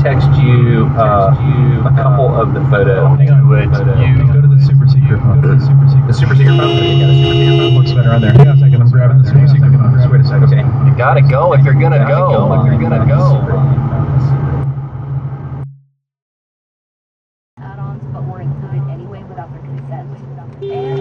text you a couple of the photos. Hang on, wait. You go to the super secret phone. The super secret phone? Okay, yeah, the super secret phone. Looks better on there. Hang on a second, I'm grabbing the super secret phone. Just wait a second. Okay. You gotta go if you're gonna go. Add-ons, but were included anyway without their consent. And